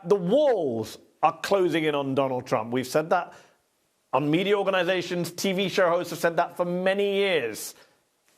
The walls are closing in on Donald Trump. We've said that on media organizations, TV show hosts have said that for many years.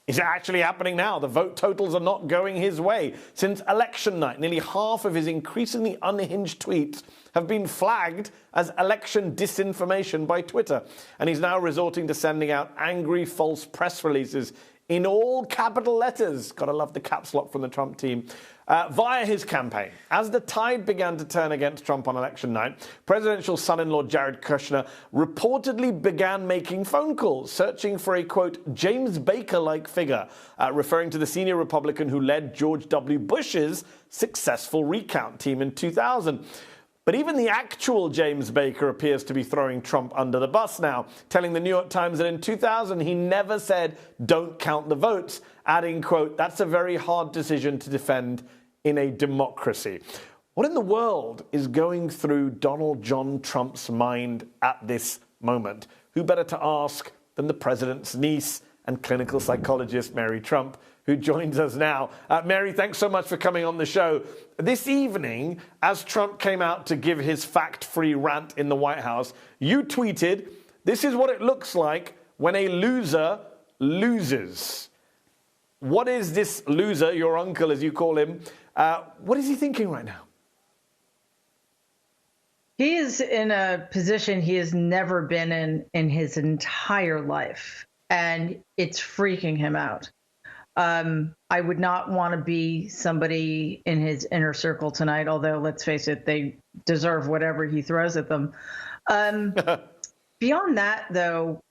Is it actually happening now? The vote totals are not going his way. Since election night, nearly half of his increasingly unhinged tweets have been flagged as election disinformation by Twitter. And he's now resorting to sending out angry false press releases in all capital letters. Gotta love the caps lock from the Trump team. Via his campaign. As the tide began to turn against Trump on election night, presidential son-in-law Jared Kushner reportedly began making phone calls, searching for a, quote, James Baker-like figure, referring to the senior Republican who led George W. Bush's successful recount team in 2000. But even the actual James Baker appears to be throwing Trump under the bus now, telling the New York Times that in 2000 he never said, don't count the votes, adding, quote, that's a very hard decision to defend in a democracy. What in the world is going through Donald John Trump's mind at this moment? Who better to ask than the president's niece and clinical psychologist, Mary Trump, who joins us now. Mary, thanks so much for coming on the show. This evening, as Trump came out to give his fact-free rant in the White House, you tweeted, this is what it looks like when a loser loses. What is this loser, your uncle as you call him, what is he thinking right now? He is in a position he has never been in his entire life, and it's freaking him out. I would not want to be somebody in his inner circle tonight, although let's face it, they deserve whatever he throws at them. Beyond that, though,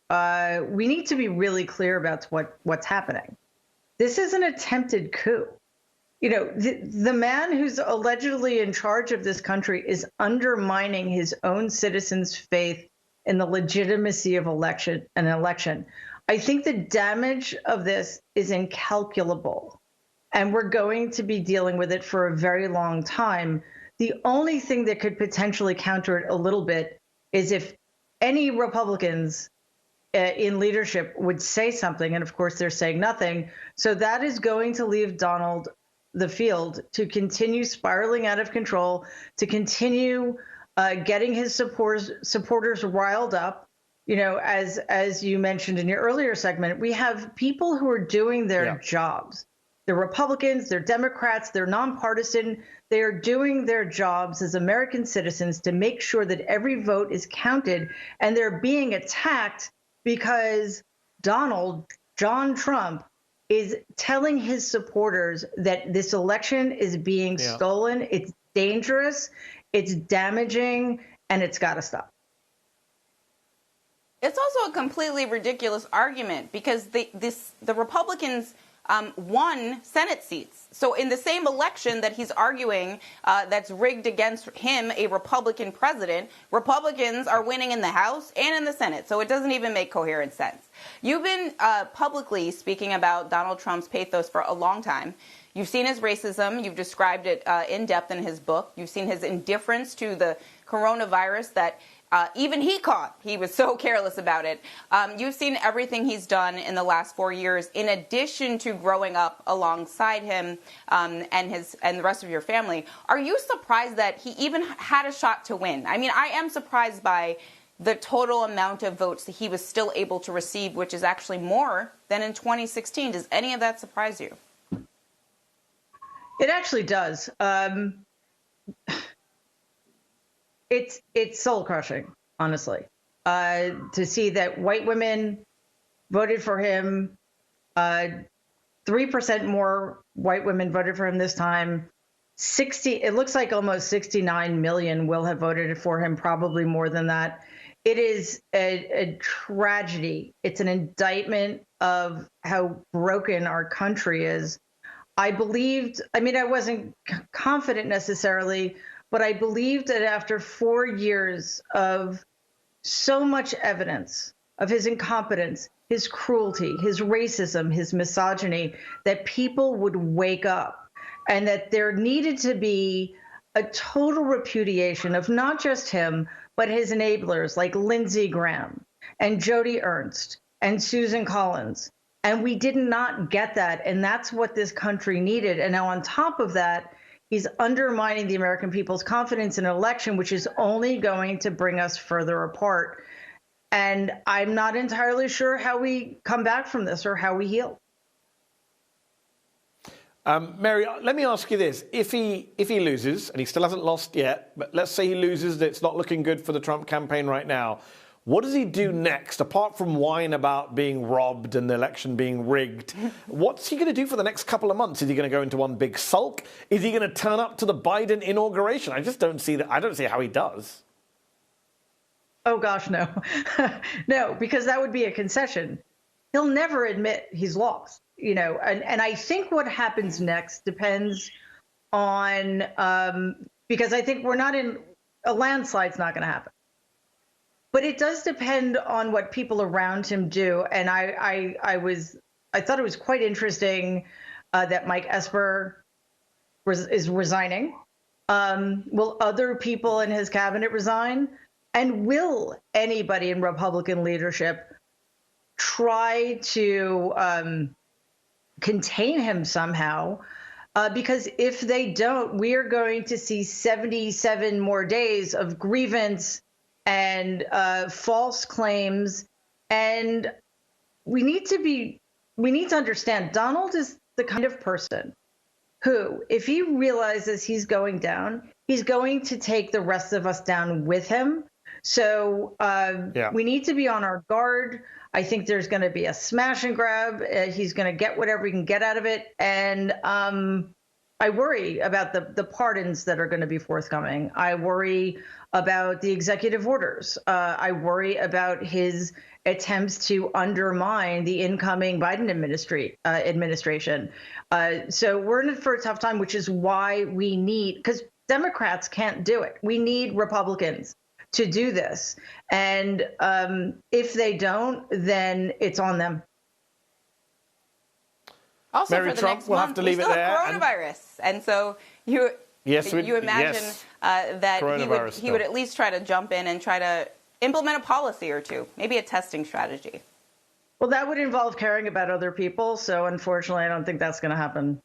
we need to be really clear about what's happening. This is an attempted coup. You know, the man who's allegedly in charge of this country is undermining his own citizens' faith in the legitimacy of an election. I think the damage of this is incalculable, and we're going to be dealing with it for a very long time. The only thing that could potentially counter it a little bit is if any Republicans in leadership would say something, and of course they're saying nothing. So that is going to leave Donald the field to continue spiraling out of control, to continue getting his supporters riled up. You know, as you mentioned in your earlier segment, we have people who are doing their jobs. They're Republicans, they're Democrats, they're nonpartisan. They are doing their jobs as American citizens to make sure that every vote is counted, and they're being attacked because Donald John Trump is telling his supporters that this election is being stolen. It's dangerous, it's damaging, and it's got to stop. It's also a completely ridiculous argument because the Republicans won Senate seats. So in the same election that he's arguing that's rigged against him, a Republican president, Republicans are winning in the House and in the Senate. So it doesn't even make coherent sense. You've been publicly speaking about Donald Trump's pathos for a long time. You've seen his racism. You've described it in depth in his book. You've seen his indifference to the coronavirus that even he caught. He was so careless about it. You've seen everything he's done in the last 4 years, in addition to growing up alongside him and the rest of your family. Are you surprised that he even had a shot to win? I mean, I am surprised by the total amount of votes that he was still able to receive, which is actually more than in 2016. Does any of that surprise you? It actually does. It's soul crushing, honestly, to see that white women voted for him. 3% more white women voted for him this time. It looks like almost 69 million will have voted for him, probably more than that. It is a tragedy. It's an indictment of how broken our country is. I wasn't confident necessarily, but I believed that after 4 years of so much evidence of his incompetence, his cruelty, his racism, his misogyny, that people would wake up and that there needed to be a total repudiation of not just him, but his enablers like Lindsey Graham and Joni Ernst and Susan Collins. And we did not get that. And that's what this country needed. And now on top of that, He's undermining the American people's confidence in an election, which is only going to bring us further apart. And I'm not entirely sure how we come back from this or how we heal. Mary, let me ask you this. If he loses, and he still hasn't lost yet, but let's say he loses, it's not looking good for the Trump campaign right now, what does he do next, apart from whine about being robbed and the election being rigged? What's he going to do for the next couple of months? Is he going to go into one big sulk? Is he going to turn up to the Biden inauguration? I just don't see that. I don't see how he does. Oh, gosh, no. No, because that would be a concession. He'll never admit he's lost, and I think what happens next depends on, because I think we're not in, a landslide's not going to happen. But it does depend on what people around him do. And I thought it was quite interesting that Mike Esper is resigning. Will other people in his cabinet resign? And will anybody in Republican leadership try to contain him somehow? Because if they don't, we are going to see 77 more days of grievance and false claims. And we need to understand Donald is the kind of person who, if he realizes he's going down, he's going to take the rest of us down with him. So we need to be on our guard. I think there's going to be a smash and grab. He's going to get whatever he can get out of it. And I worry about the pardons that are going to be forthcoming. I worry about the executive orders. I worry about his attempts to undermine the incoming Biden administration. So we're in it for a tough time, which is why we need, because Democrats can't do it. We need Republicans to do this. And if they don't, then it's on them. Also, Mary for the Trump, next we'll month, have to leave we it still there. have coronavirus. And so you imagine that he would at least try to jump in and try to implement a policy or two, maybe a testing strategy. Well, that would involve caring about other people. So unfortunately, I don't think that's going to happen.